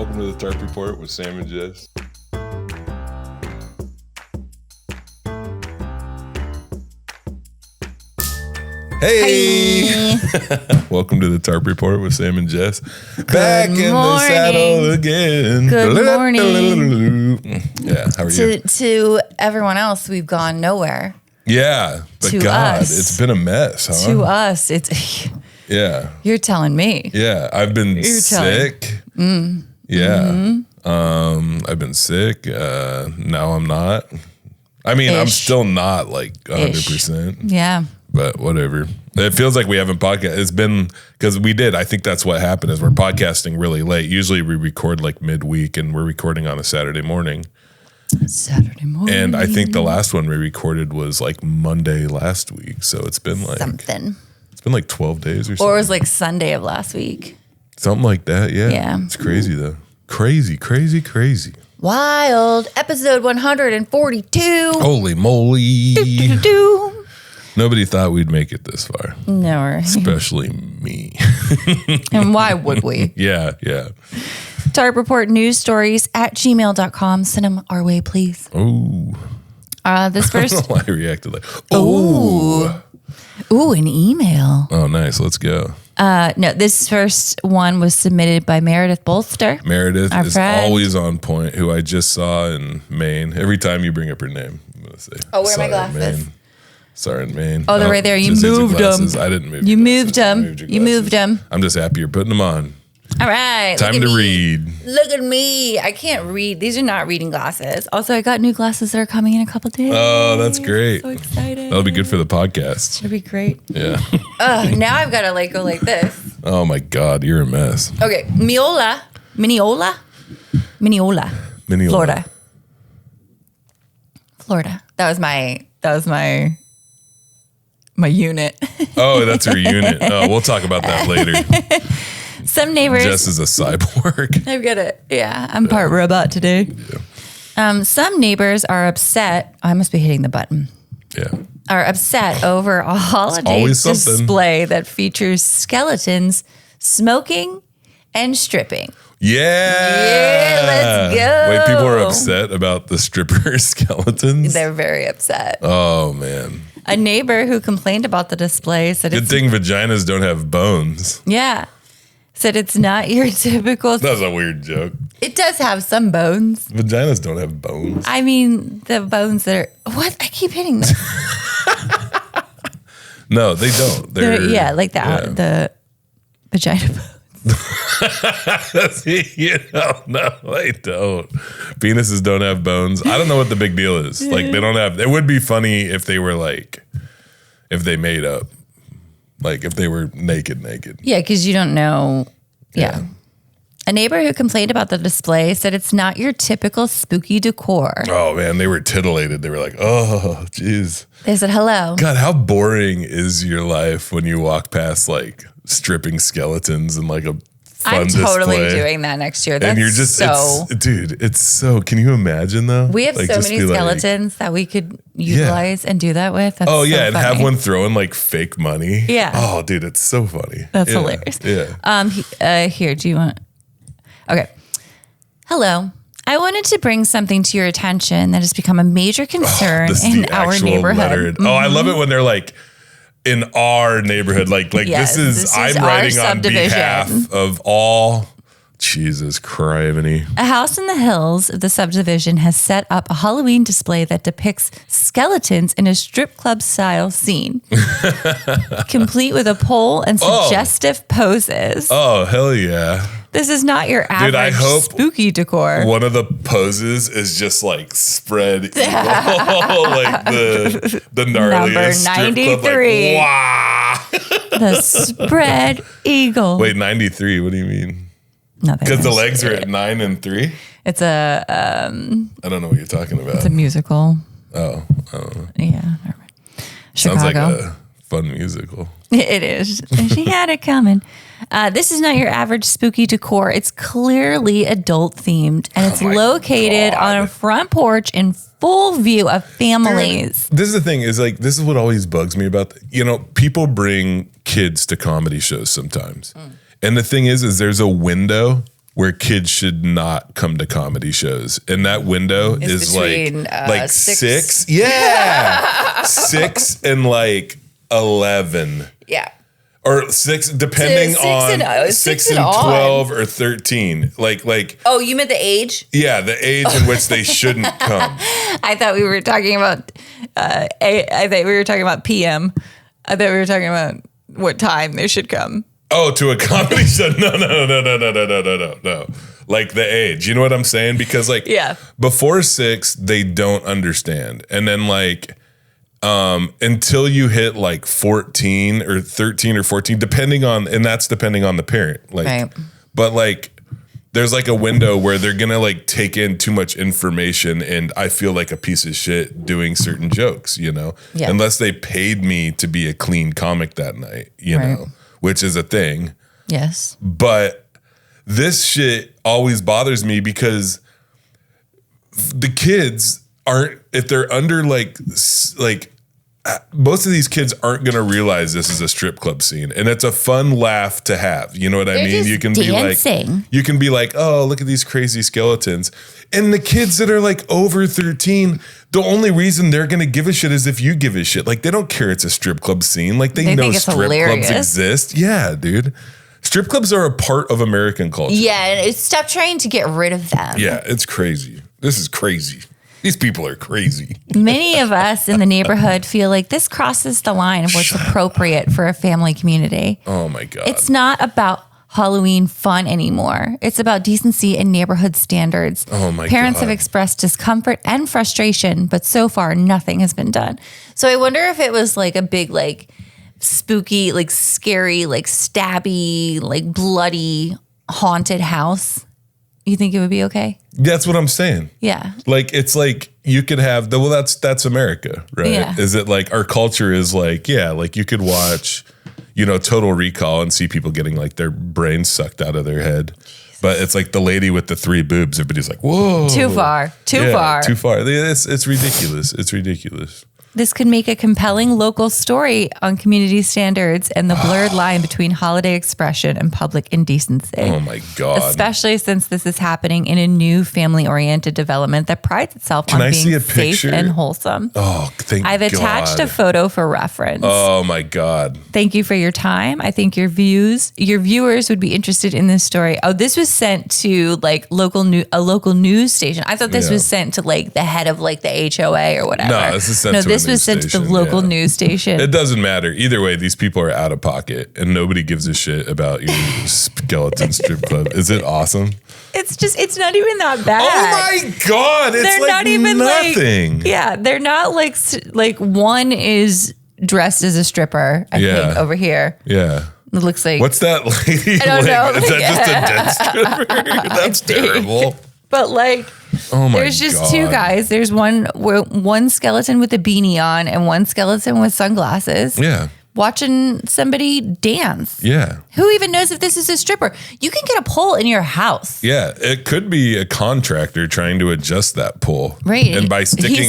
Welcome to the Tarp Report with Sam and Jess. Hey! Welcome to the Tarp Report with Sam and Jess. Back in the saddle again. Good morning. Yeah, how are you? To everyone else, we've gone nowhere. Yeah, but To God, us. it's been a mess, huh? To us, it's... Yeah. You're telling me. Yeah, I've been sick. Yeah. I've been sick. Now I'm not. I mean, I'm still not like 100%. Yeah. But whatever. It feels like we haven't podcast. It's been because we did. I think that's what happened is we're podcasting really late. Usually we record like midweek and we're recording on a Saturday morning. Saturday morning. And I think the last one we recorded was like Monday last week. So it's been like something. It's been like 12 days or something. Or it was like Sunday of last week. Something like that. Yeah. Yeah. It's crazy though. Crazy. Wild. Episode 142. Holy moly. Do. Nobody thought we'd make it this far. No. Right. Especially me. And why would we? Yeah. Tarp Report news stories at gmail.com. Send them our way, please. Oh. This first. I don't know why I reacted like, oh. Ooh, an email. Oh, nice. Let's go. No, this first one was submitted by Meredith Bolster. Meredith our is friend. always on point, who I just saw in Maine. Every time you bring up her name, I'm going to say. Oh, where are my glasses? Sorry, in Maine. Oh, they're right there. You just needs your moved them. glasses. I didn't move You your moved glasses. them. your You moved glasses. them. I'm just happy you're putting them on. All right. Time to read. Look at me. I can't read. These are not reading glasses. Also, I got new glasses that are coming in a couple days. Oh, that's great. So excited. That'll be good for the podcast. It'll be great. Yeah. Now I've got to like go like this. Oh my God, you're a mess. Okay. Minneola, Florida. That was my unit. Oh, that's her unit. Oh, we'll talk about that later. Some neighbors. Jess is a cyborg. I've got it. Yeah, I'm part robot today. Yeah. Some neighbors are upset. I must be hitting the button. Yeah. Are upset over a holiday always something. display that features skeletons smoking and stripping. Yeah. Let's go. Wait, people are upset about the stripper skeletons? They're very upset. Oh, man. A neighbor who complained about the display said Good thing vaginas don't have bones. said it's not your typical. That's a weird joke. It does have some bones. Vaginas don't have bones. I mean, the bones that are what? I keep hitting them. No, they don't. They're the vagina bones. No, they don't. Penises don't have bones. I don't know what the big deal is. Like, they don't have. It would be funny if they were like, if they made up, like if they were naked. Yeah, because you don't know. Yeah. A neighbor who complained about the display said it's not your typical spooky decor. Oh man, they were titillated. They were like, oh, geez. They said hello. God, how boring is your life when you walk past like stripping skeletons and like a fun I'm totally display. doing that next year. That's And you're just so. it's so. Can you imagine though? We have like, so just many be like, skeletons that we could utilize and do that with. That's oh so yeah, and funny. have one throwing like fake money. Yeah. Oh, dude, it's so funny. That's hilarious. Yeah. Here, do you want? Okay. Hello. I wanted to bring something to your attention that has become a major concern This is in the our actual neighborhood. lettered. Oh, I love it when they're like, in our neighborhood, like Yes, this is I'm our writing on subdivision. behalf of all. Jesus criminy. A house in the hills of the subdivision has set up a Halloween display that depicts skeletons in a strip club style scene, complete with a pole and suggestive poses. Oh, hell yeah. This is not your average I hope spooky decor. One of the poses is just like spread eagle, like the gnarliest strip club, 93. like, wow. The spread eagle. Wait, 93, what do you mean? Nothing. Because the legs are at 9 and 3? It's a I don't know what you're talking about. it's a musical. Oh, I don't know. Yeah, never mind. Chicago. Sounds like a fun musical. It is. She had it coming. This is not your average spooky decor. It's clearly adult themed, and it's located on a front porch in full view of families. Dude, this is the thing is like, this is what always bugs me about, people bring kids to comedy shows sometimes. And the thing is there's a window where kids should not come to comedy shows. And that window is between, like 6. Yeah. 6 and like 11. Yeah. Or 6, depending on 6 and 12 or 13. Like. Oh, you meant the age? Yeah, the age in which they shouldn't come. I thought we were talking about. I thought we were talking about PM. I thought we were talking about what time they should come. Oh, to a comedy show? No. Like the age. You know what I'm saying? Because like before 6, they don't understand. And then like until you hit like 14 or 13 or 14, depending on the parent. Like right. But like there's like a window where they're gonna like take in too much information and I feel like a piece of shit doing certain jokes, you know? Yeah. Unless they paid me to be a clean comic that night, you know, which is a thing. Yes. But this shit always bothers me because the kids aren't, if they're under like most of these kids aren't going to realize this is a strip club scene, and it's a fun laugh to have. You know what I mean? You can be like, oh, look at these crazy skeletons. And the kids that are like over 13, the only reason they're going to give a shit is if you give a shit. Like they don't care it's a strip club scene. Like they know strip clubs exist. Yeah, dude. Strip clubs are a part of American culture. Yeah, and stop trying to get rid of them. Yeah, it's crazy. This is crazy. These people are crazy. Many of us in the neighborhood feel like this crosses the line of what's appropriate for a family community. Oh my God. It's not about Halloween fun anymore. It's about decency and neighborhood standards. Oh my God. Parents have expressed discomfort and frustration, but so far nothing has been done. So I wonder if it was like a big, like spooky, like scary, like stabby, like bloody haunted house. You think it would be okay? That's what I'm saying. Yeah. Like, it's like you could have that's America, right? Yeah. Is it like our culture is like, yeah, like you could watch, you know, Total Recall and see people getting like their brains sucked out of their head. Jesus. But it's like the lady with the 3 boobs. Everybody's like, whoa. Too far. Too far. It's ridiculous. It's ridiculous. This could make a compelling local story on community standards and the blurred line between holiday expression and public indecency. Oh my God. Especially since this is happening in a new family-oriented development that prides itself on being safe and wholesome. Oh, thank God. I've attached a photo for reference. Oh my God. Thank you for your time. I think your viewers would be interested in this story. Oh, this was sent to like a local news station. I thought this was sent to like the head of like the HOA or whatever. No, this is sent to this was sent to the local news station. It doesn't matter. Either way, these people are out of pocket and nobody gives a shit about your skeleton strip club. Is it awesome? It's not even that bad. Oh my God. It's they're like not even nothing. They're not like one is dressed as a stripper, I think, over here. Yeah. It looks like. What's that lady? I don't know. Is that just a dead stripper? That's terrible. But like, there's just 2 guys. There's one skeleton with a beanie on and one skeleton with sunglasses. Yeah. Watching somebody dance. Yeah. Who even knows if this is a stripper? You can get a pole in your house. Yeah. It could be a contractor trying to adjust that pole. Right. And by slipping.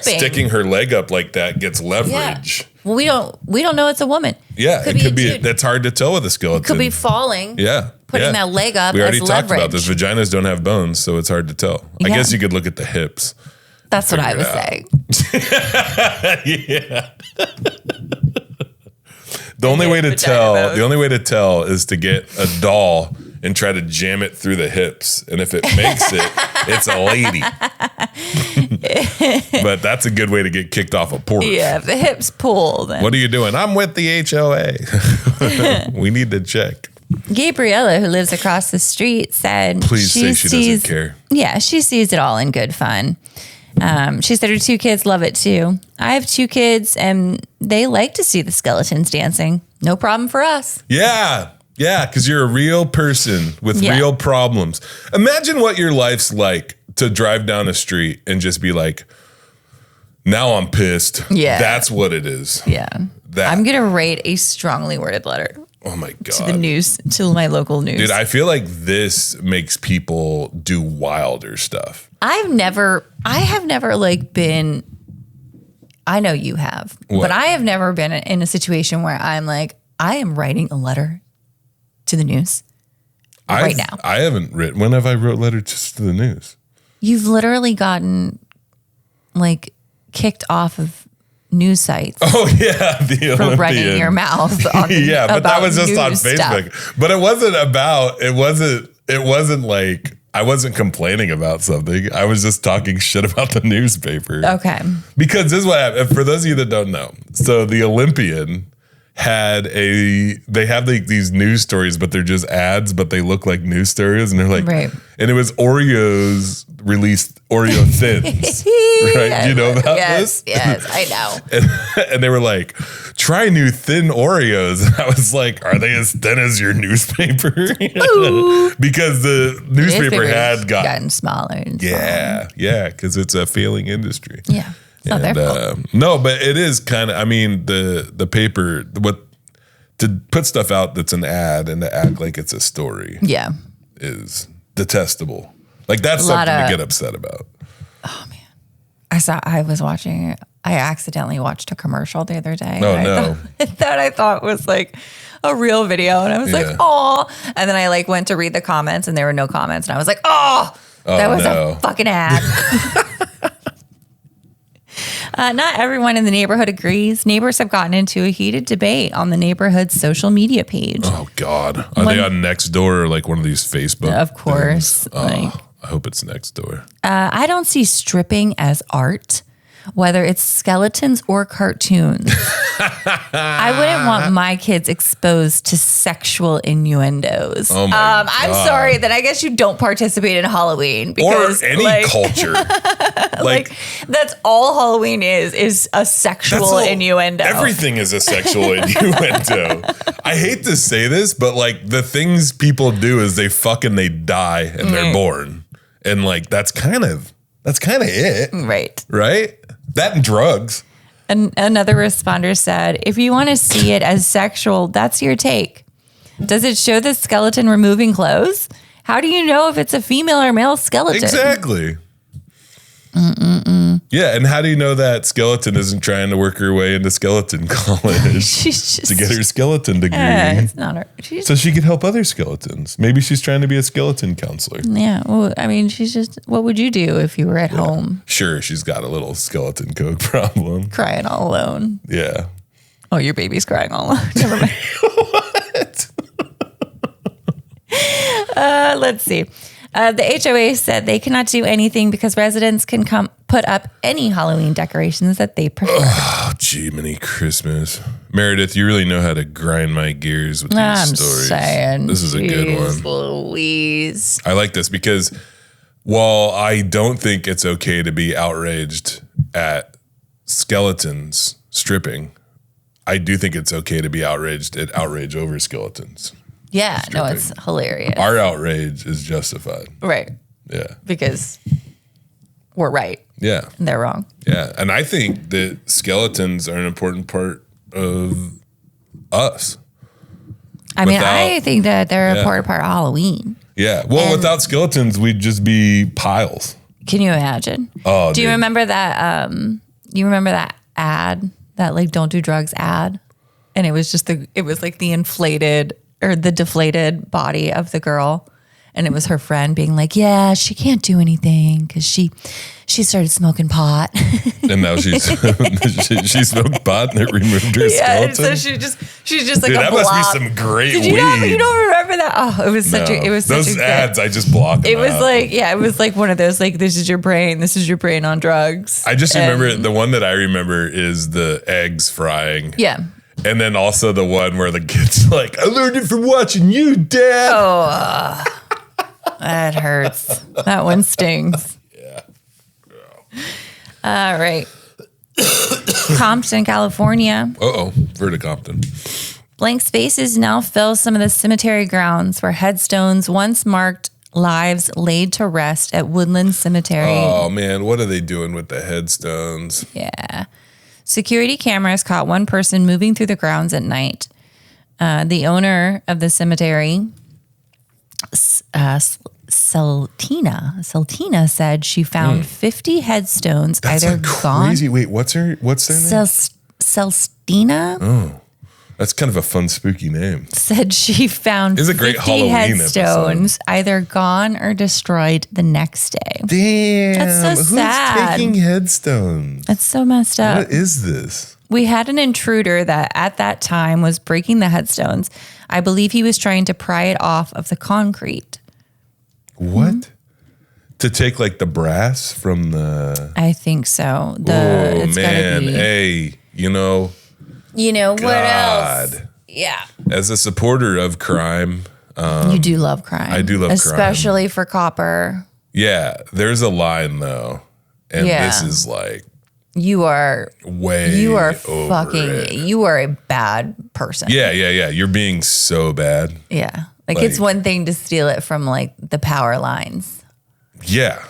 Sticking her leg up like that gets leverage. Yeah. Well, we don't know it's a woman. Yeah. It could be that's hard to tell with a skeleton. It could be falling. Yeah. Putting that leg up. We already as talked leverage. about this. Vaginas don't have bones, so it's hard to tell. I guess you could look at the hips. That's what I was saying. Yeah. The only way to tell is to get a doll and try to jam it through the hips. And if it makes it, it's a lady. But that's a good way to get kicked off a porch. Yeah, if the hips pull. Then. What are you doing? I'm with the HOA. We need to check. Gabriella, who lives across the street, said Please say she doesn't care. Yeah, she sees it all in good fun. She said her 2 kids love it too. I have 2 kids and they like to see the skeletons dancing. No problem for us. Yeah. Yeah, because you're a real person with real problems. Imagine what your life's like to drive down a street and just be like, now I'm pissed. Yeah. That's what it is. Yeah. I'm going to write a strongly worded letter. Oh my God. To the news, to my local news. Dude, I feel like this makes people do wilder stuff. I have never like been, I know you have, but I have never been in a situation where I'm like, I am writing a letter to the news. right now. I haven't written. When have I wrote letters just to the news? You've literally gotten like kicked off of news sites. Oh yeah, the for Olympian. running your mouth. On the, yeah, but that was just on Facebook. Stuff. But it wasn't like I wasn't complaining about something. I was just talking shit about the newspaper. Okay. Because this is what happened. For those of you that don't know, so the Olympian they have like these news stories, but they're just ads, but they look like news stories, and they're like, right. And it was Oreos released Oreo Thins, right? You know about this? Yes, I know. And they were like, try new thin Oreos. And I was like, are they as thin as your newspaper? Because the newspaper had gotten smaller. And smaller. Yeah, because it's a failing industry. Yeah. It's not their fault. No, but it is kind of, I mean, the paper, to put stuff out that's an ad and to act like it's a story is detestable. Like that's something to get upset about. Oh man. I accidentally watched a commercial the other day. Oh no. That I thought was like a real video. And I was like, oh. And then I like went to read the comments and there were no comments. And I was like, that was a fucking ad. Not everyone in the neighborhood agrees. Neighbors have gotten into a heated debate on the neighborhood's social media page. Oh, God. Are they on Nextdoor or like one of these Facebook? Of course. I hope it's Nextdoor. I don't see stripping as art, whether it's skeletons or cartoons. I wouldn't want my kids exposed to sexual innuendos. Oh my God. I'm sorry that I guess you don't participate in Halloween because or any culture. like that's all Halloween is a sexual innuendo. Everything is a sexual innuendo. I hate to say this, but like the things people do is they fuck and they die and they're born. And like that's kind of it. Right. Right? That and drugs. And another responder said, if you want to see it as sexual, that's your take. Does it show the skeleton removing clothes? How do you know if it's a female or male skeleton? Exactly. Yeah, and how do you know that skeleton isn't trying to work her way into skeleton college to get her skeleton degree? It's not her. So she could help other skeletons. Maybe she's trying to be a skeleton counselor. Yeah, well, I mean, she's just, what would you do if you were at home? Sure, she's got a little skeleton coke problem. Crying all alone. Yeah. Oh, your baby's crying all alone. Never mind. What? Let's see. The HOA said they cannot do anything because residents can put up any Halloween decorations that they prefer. Oh, gee, many Christmas. Meredith, you really know how to grind my gears with these stories. Saying, this is a good one. Louise. I like this because while I don't think it's okay to be outraged at skeletons stripping, I do think it's okay to be outraged at outrage over skeletons. Yeah, no, it's hilarious. Our outrage is justified. Right. Yeah. Because we're right. Yeah. And they're wrong. Yeah. And I think that skeletons are an important part of us. I mean, I think that they're an important part of Halloween. Yeah. Well, without skeletons, we'd just be piles. Can you imagine? Oh, do you remember that? You remember that ad, that like "Don't do drugs" ad, and it was just it was like the inflated or the deflated body of the girl, and it was her friend being like, "Yeah, she can't do anything because she started smoking pot." And now she smoked pot and it removed her skeleton. And so she's just like Dude, a that blob. Must be some great weed. You don't remember that? Oh, it was such those ads. I just blocked. It was like it was like one of those like this is your brain on drugs. I just remember the one that I remember is the eggs frying. Yeah. And then also the one where the kid's like, I learned it from watching you, Dad. Oh, that hurts. That one stings. Yeah. All right. Compton, California. Verticompton. Blank spaces now fill some of the cemetery grounds where headstones once marked lives laid to rest at Woodland Cemetery. Oh, man. What are they doing with the headstones? Yeah. Security cameras caught one person moving through the grounds at night. The owner of the cemetery, Celtina said she found 50 headstones. That's either like gone. Crazy. Wait, what's their name? Celestina? Oh. That's kind of a fun, spooky name. Said she found It's a great 50 Halloween headstones either gone or destroyed the next day. Damn. That's so Who's sad. taking headstones? That's so messed up. What is this? We had an intruder that at that time was breaking the headstones. I believe he was trying to pry it off of the concrete. What? Mm-hmm. To take like the brass from the... I think so. It's man. Hey, You know God. what else? Yeah. As a supporter of crime... you do love crime. I do love crime. Especially for copper. Yeah. There's a line though. And this is like... You are over you are a bad person. Yeah. You're being so bad. Yeah. Like it's one thing to steal it from like the power lines. Yeah.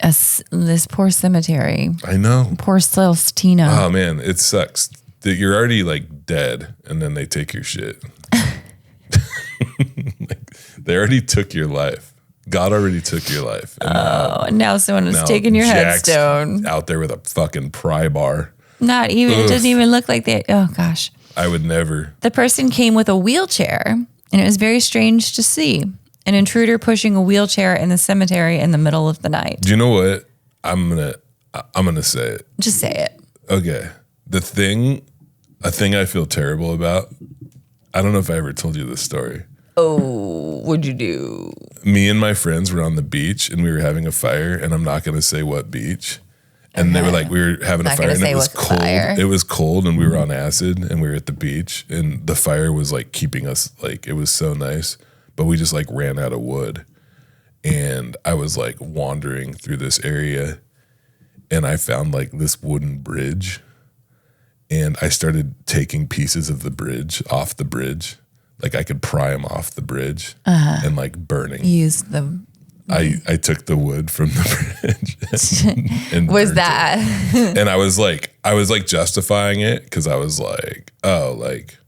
This poor cemetery. I know. Poor Celestina. Oh man, it sucks that you're already like dead and then they take your shit. They already took your life. God already took your life. And now someone is taking your Jack's headstone. out there with a fucking pry bar. Not even, it doesn't even look like they, oh gosh. I would never. The person came with a wheelchair and it was very strange to see. An intruder pushing a wheelchair in the cemetery in the middle of the night. Do you know what? I'm gonna say it. Just say it. Okay. A thing I feel terrible about. I don't know if I ever told you this story. Oh, what'd you do? Me and my friends were on the beach and we were having a fire, and I'm not gonna say what beach. And they were like, we were having a fire and it was cold. It was cold and we were on acid and we were at the beach and the fire was like keeping us, like it was so nice. But we just like ran out of wood, and I was like wandering through this area and I found like this wooden bridge, and I started taking pieces of the bridge off the bridge. Like I could pry them off the bridge and like burning. Use them. I took the wood from the bridge and was that? And I was like justifying it because I was like, oh, like,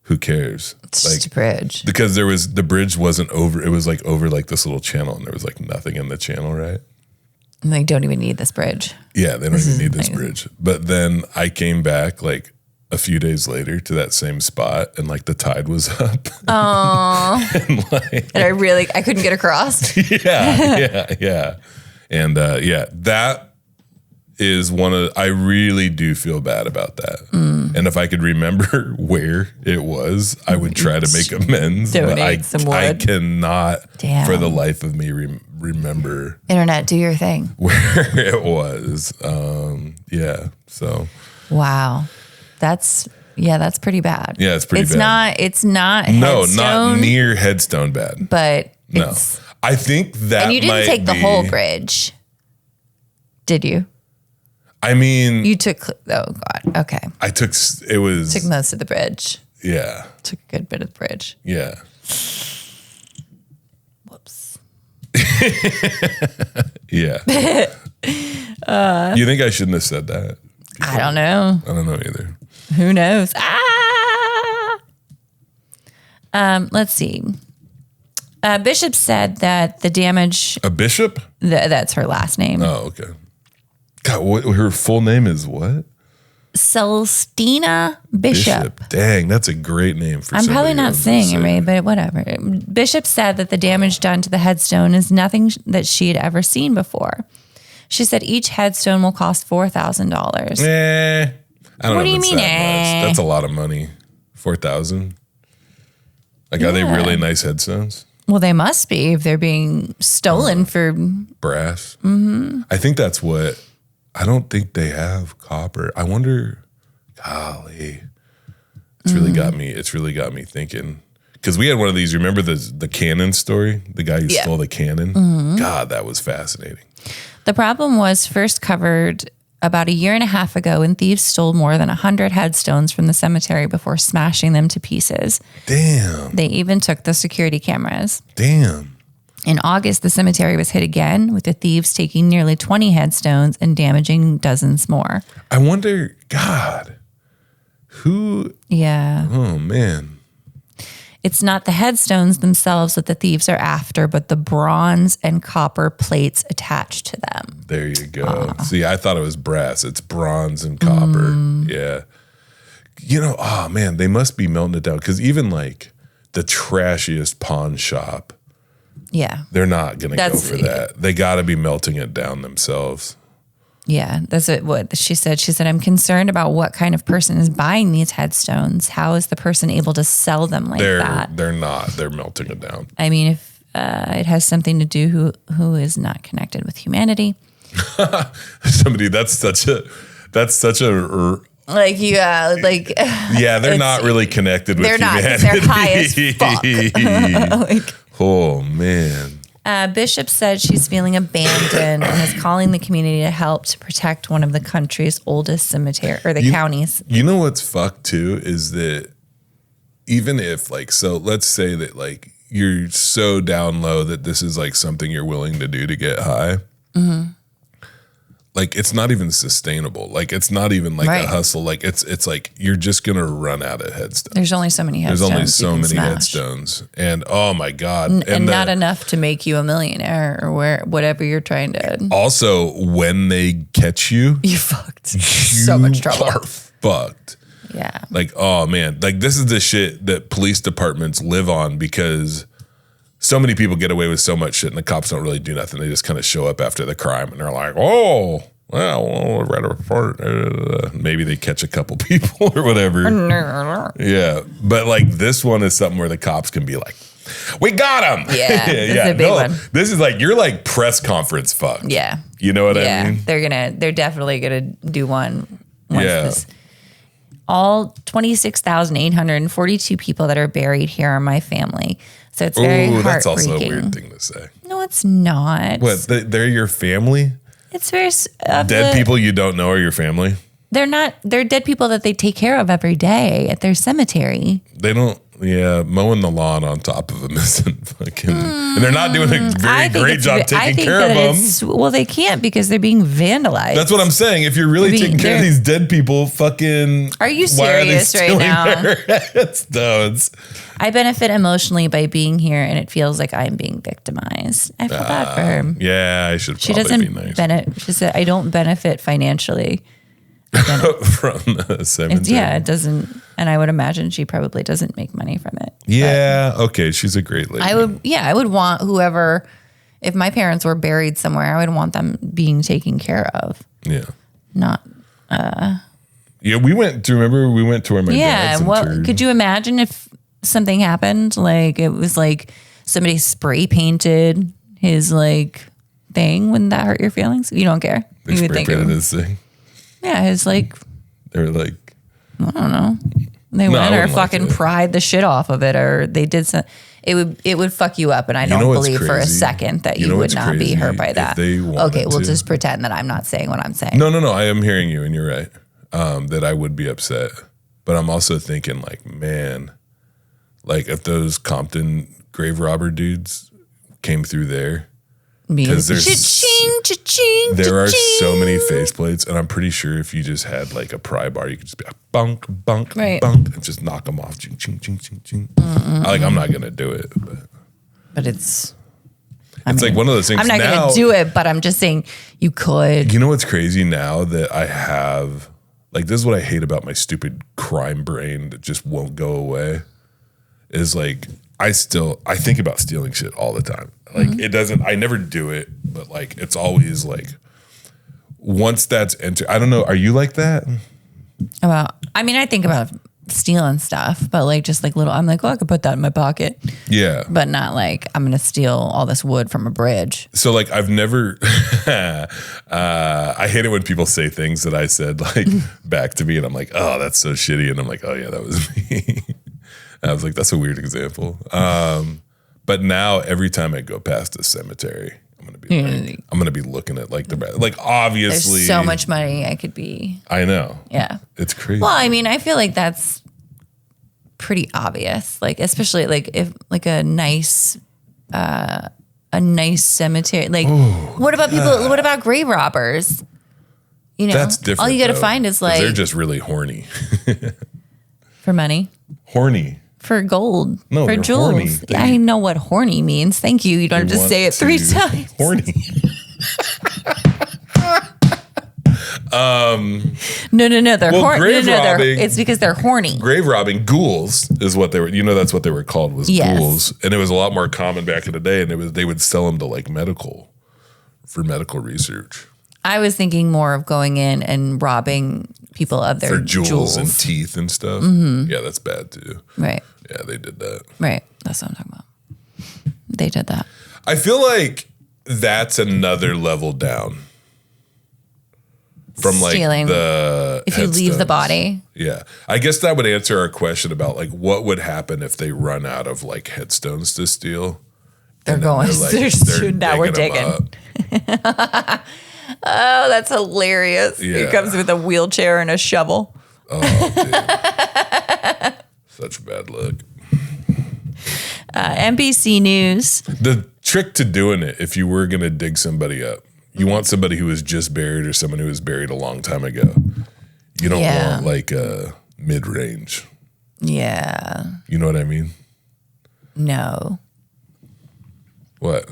who cares? It's like just a bridge. Because the bridge wasn't over. It was like over like this little channel, and there was like nothing in the channel, right? And they don't even need this bridge. Yeah, they don't even need this bridge. But then I came back like a few days later to that same spot, and like the tide was up. Oh. and I couldn't get across. Yeah. And that is I really do feel bad about that. And if I could remember where it was, I would try to make amends. Donate some wood. I cannot, for the life of me, remember. Internet, do your thing. Where it was. So. Wow. That's pretty bad. Yeah, it's pretty bad. It's not No, headstone, not near headstone bad. But no. I think that and you didn't take the whole bridge, did you? I mean, you took. Oh God. Okay. I took. It was took most of the bridge. Yeah. Took a good bit of the bridge. Yeah. Whoops. Yeah. You think I shouldn't have said that? I don't know. I don't know either. Who knows? Let's see. Bishop said that the damage. A bishop? That's her last name. Oh, okay. God, her full name is what? Celestina Bishop. Dang, that's a great name for. I'm probably not saying it right, but whatever. Bishop said that the damage done to the headstone is nothing that she had ever seen before. She said each headstone will cost $4,000. I don't know. What do you mean? That's a lot of money. 4,000. Like, are they really nice headstones? Well, they must be if they're being stolen for brass. Mm-hmm. I think that's what. I don't think they have copper. I wonder. Golly, it's really got me. It's really got me thinking. Because we had one of these. Remember the cannon story? The guy who stole the cannon. Mm-hmm. God, that was fascinating. The problem was first covered about 1.5 years ago when thieves stole more than 100 headstones from the cemetery before smashing them to pieces. Damn. They even took the security cameras. Damn. In August, the cemetery was hit again with the thieves taking nearly 20 headstones and damaging dozens more. I wonder, God, who? Yeah. Oh, man. It's not the headstones themselves that the thieves are after, but the bronze and copper plates attached to them. There you go. See, I thought it was brass. It's bronze and copper. Yeah. Oh man, they must be melting it down because even like the trashiest pawn shop, they're not gonna go for that. They got to be melting it down themselves. Yeah, that's what she said. She said, I'm concerned about what kind of person is buying these headstones. How is the person able to sell them like that? They're not. They're melting it down. I mean, if it has something to do who is not connected with humanity. Somebody that's such a like they're not really connected with humanity. They're high as fuck. Oh man. Bishop said she's feeling abandoned and is calling the community to help to protect one of the country's oldest cemetery or the counties. You know what's fucked too is that even if let's say that like you're so down low that this is like something you're willing to do to get high. Mm-hmm. Like it's not even sustainable. Like it's not even like a hustle. Like it's like you're just gonna run out of headstones. There's only so many headstones. There's only so many headstones, and oh my god, and not enough to make you a millionaire or whatever you're trying to. Also, when they catch you, you're fucked. So much trouble. Are fucked. Yeah. Like oh man, like this is the shit that police departments live on because. So many people get away with so much shit and the cops don't really do nothing. They just kind of show up after the crime and they're like, oh, well, we'll read a report. Maybe they catch a couple people or whatever. Yeah. But like this one is something where the cops can be like, we got him. Yeah. This is a big one. This is like, you're like press conference fucked. Yeah. You know what I mean? They're definitely going to do one. Once all 26,842 people that are buried here are my family. So it's very heartbreaking. That's also a weird thing to say. No, it's not. What? They're your family? It's very dead people you don't know are your family. They're not. They're dead people that they take care of every day at their cemetery. They don't. Yeah, mowing the lawn on top of them isn't fucking. And they're not doing a very great job taking care of them. Well, they can't because they're being vandalized. That's what I'm saying. If you're really taking care of these dead people, fucking. Are you serious right now? Headstones. I benefit emotionally by being here, and it feels like I'm being victimized. I feel bad for her. Yeah, I should. Probably be nice. She said, "I don't benefit financially from the cemetery." It doesn't. And I would imagine she probably doesn't make money from it. Yeah. Okay. She's a great lady. I would want whoever, if my parents were buried somewhere, I would want them being taken care of. Yeah. Not. Yeah. We went to where my dad's interred. Could you imagine if something happened? Like it was like somebody spray painted his like thing. Wouldn't that hurt your feelings? You don't care. They spray painted his thing. Yeah. His like. They were like. I don't know. They went or fucking pried the shit off of it, or they did some. It would fuck you up, and I don't believe for a second that you would not be hurt by that. Okay, we'll just pretend that I'm not saying what I'm saying. No. I am hearing you, and you're right. That I would be upset, but I'm also thinking like, man, like if those Compton grave robber dudes came through there. Because there are so many faceplates, and I'm pretty sure if you just had like a pry bar, you could just be like bunk, bunk, bunk, and just knock them off. Ching, ching, ching, ching, ching. I'm not gonna do it, but it's like one of those things. I'm not gonna do it, but I'm just saying you could. You know what's crazy now that I have like this is what I hate about my stupid crime brain that just won't go away. Is like I think about stealing shit all the time. Like it doesn't, I never do it, but like, it's always like, once that's entered, I don't know. Are you like that? I think about stealing stuff, but like, just like I'm like, I could put that in my pocket. Yeah. But not like, I'm going to steal all this wood from a bridge. So like, I've never, I hate it when people say things that I said like back to me and I'm like, oh, that's so shitty. And I'm like, oh yeah, that was me. I was like, that's a weird example. But now every time I go past a cemetery, I'm gonna be looking at like obviously there's so much money I could be. I know. Yeah. It's crazy. Well, I mean, I feel like that's pretty obvious. Like especially like if like a nice cemetery. Like what about people? What about grave robbers? You know, that's different. All you got to find is like they're just really horny for money. Horny. For gold. No, for jewels. Yeah, I know what horny means. Thank you. You don't have to say it 3 times. Horny. No. They're horny. Grave robbing. It's because they're horny. Grave robbing, ghouls is what they were. That's what they were called, was ghouls, and it was a lot more common back in the day. And they would sell them to like medical research. I was thinking more of going in and robbing people of their for jewels and teeth and stuff. Mm-hmm. Yeah, that's bad too. Right. Yeah, they did that. Right. That's what I'm talking about. They did that. I feel like that's another level down from stealing, like the if you leave the body. Yeah. I guess that would answer our question about like what would happen if they run out of like headstones to steal. They're going, now we're digging. Oh, that's hilarious. Yeah. He comes with a wheelchair and a shovel. Oh, dude. Such bad luck. NBC News. The trick to doing it, if you were going to dig somebody up, you want somebody who was just buried or someone who was buried a long time ago. You don't want like a mid-range. Yeah. You know what I mean? No. What?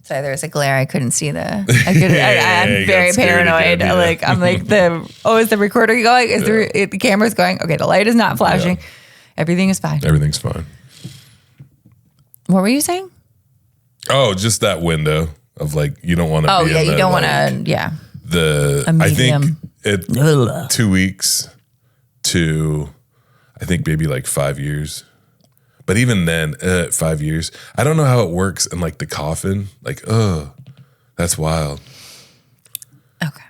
Sorry, there was a glare. I couldn't see I'm very paranoid. Again, I'm like is the recorder going? Is the camera's going? Okay, the light is not flashing. Yeah. Everything is fine. Everything's fine. What were you saying? Oh, just that window of like, you don't want to be in you don't want to, I think 2 weeks to, I think maybe like 5 years. But even then, 5 years, I don't know how it works in like the coffin. Like, that's wild. Okay.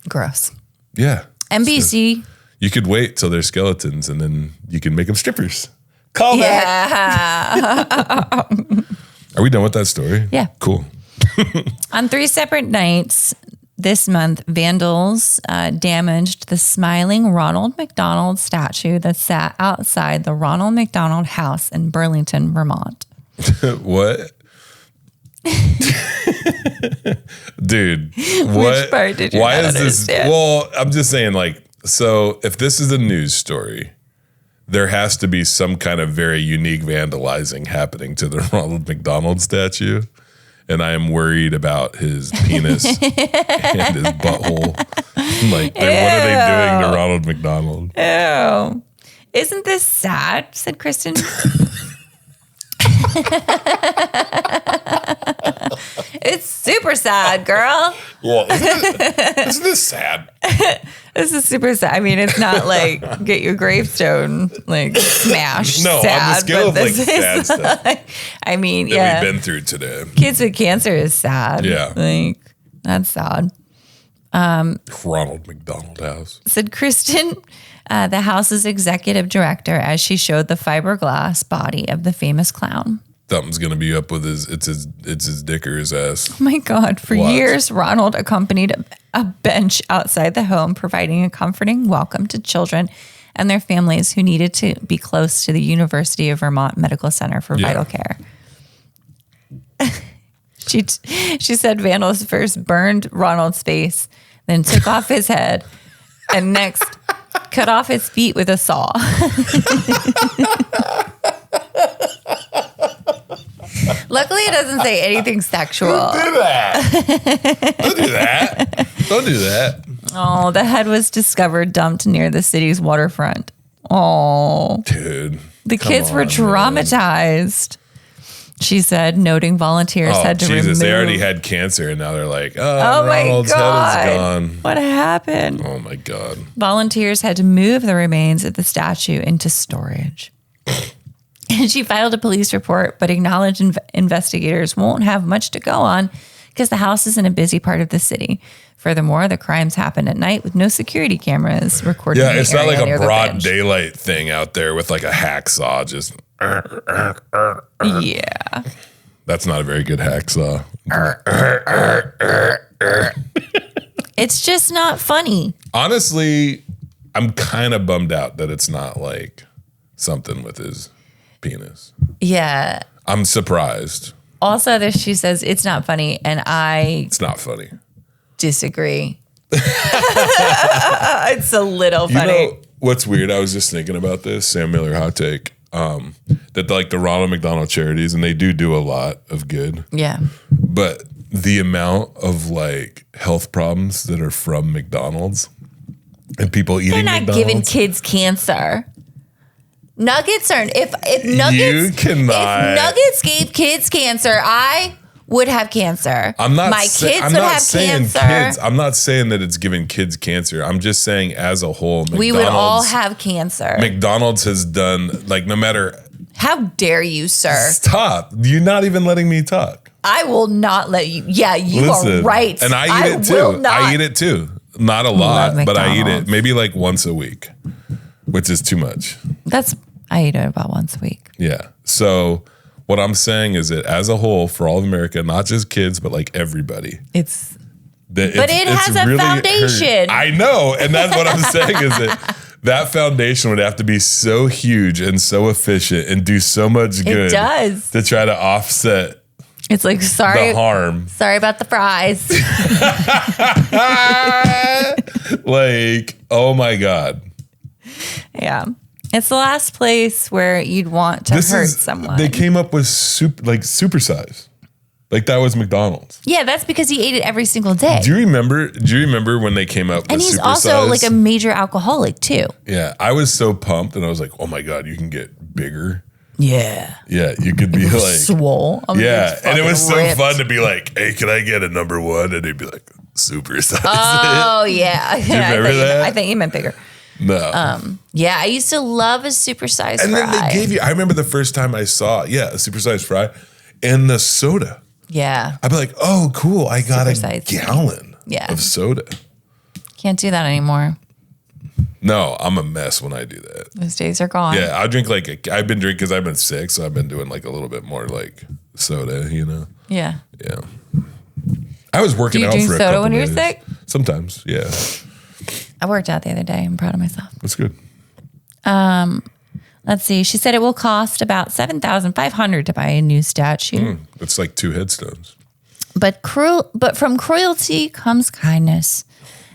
Gross. Yeah. NBC. So you could wait till they're skeletons and then you can make them strippers. Call that. Are we done with that story? Yeah. Cool. On 3 separate nights this month, vandals damaged the smiling Ronald McDonald statue that sat outside the Ronald McDonald House in Burlington, Vermont. What? Dude, Which part did you why not is this? understand? Well, I'm just saying, like, so if this is a news story, there has to be some kind of very unique vandalizing happening to the Ronald McDonald statue. And I am worried about his penis and his butthole. Like, what are they doing to Ronald McDonald? Ew. Isn't this sad? Said Kristen. It's super sad, girl. Well, isn't this sad? This is super sad. I mean, it's not like get your gravestone like smashed. No, sad, on the scale of like sad stuff. I mean, that we've been through today. Kids with cancer is sad. Yeah, like that's sad. Ronald McDonald House. Said Kristen, the house's executive director, as she showed the fiberglass body of the famous clown. Something's gonna be up with his dick or his ass. Oh my God. For years, Ronald accompanied a bench outside the home, providing a comforting welcome to children and their families who needed to be close to the University of Vermont Medical Center for vital care. She said vandals first burned Ronald's face, then took off his head, and next cut off his feet with a saw. Luckily, it doesn't say anything sexual. Don't do that. Don't do that. Don't do that. Oh, the head was discovered dumped near the city's waterfront. Oh, dude. The kids were traumatized. Man. She said, noting volunteers had to remove. They already had cancer, and now they're like, oh Ronald's my God. head is gone. What happened? Oh my God. Volunteers had to move the remains of the statue into storage. And she filed a police report, but acknowledged investigators won't have much to go on because the house is in a busy part of the city. Furthermore, the crimes happened at night with no security cameras recording. Yeah, it's not like a broad daylight thing out there with like a hacksaw just. Yeah. That's not a very good hacksaw. It's just not funny. Honestly, I'm kind of bummed out that it's not like something with his penis. Yeah. I'm surprised. Also, she says it's not funny, and it's not funny. Disagree. It's a little funny. You know what's weird? I was just thinking about this. Sam Miller hot take. That like the Ronald McDonald charities, and they do a lot of good. Yeah. But the amount of like health problems that are from McDonald's And people eating They're not McDonald's? giving kids cancer. Nuggets are if You cannot. if Nuggets gave kids cancer, I would have cancer. I'm not My kids would have cancer. Kids. I'm not saying that it's giving kids cancer. I'm just saying as a whole, We would all have cancer. McDonald's has done, like, no matter. How dare you, sir? Stop. You're not even letting me talk. I will not let you. Yeah, you Listen, are right. And I eat it too. I eat it too. Not a lot, but I eat it maybe like once a week, which is too much. I eat it about once a week. Yeah. So what I'm saying is that as a whole, for all of America, not just kids, but like everybody. But it has a really foundation. I know. And that's what I'm saying is that foundation would have to be so huge and so efficient and do so much good. It does. To try to offset it's like, sorry. The harm. Sorry about the fries. Like, oh my God. Yeah. It's the last place where you'd want to hurt someone. They came up with supersize. Like that was McDonald's. Yeah, that's because he ate it every single day. Do you remember when they came up with And he's supersize? also like a major alcoholic too. Yeah. I was so pumped and I was like, oh my God, you can get bigger. Yeah. Yeah, you could be like swole. Yeah, and it was so fun to be like, "Hey, can I get a number one?" And he'd be like, "Super size." Oh yeah, Do you remember that? I think you meant bigger. No. Yeah, I used to love a supersized and fry. And then they gave you. I remember the first time I saw, a supersized fry, and the soda. Yeah. I'd be like, "Oh, cool! I got a gallon of soda." Can't do that anymore. No, I'm a mess when I do that. Those days are gone. Yeah, I drink I've been drinking because I've been sick, so I've been doing like a little bit more like soda, you know? Yeah. Yeah. I was working out for a couple days. Do you drink soda when you're sick? Sometimes, yeah. I worked out the other day. I'm proud of myself. That's good. Let's see. She said it will cost about $7,500 to buy a new statue. It's like 2 headstones. But from cruelty comes kindness.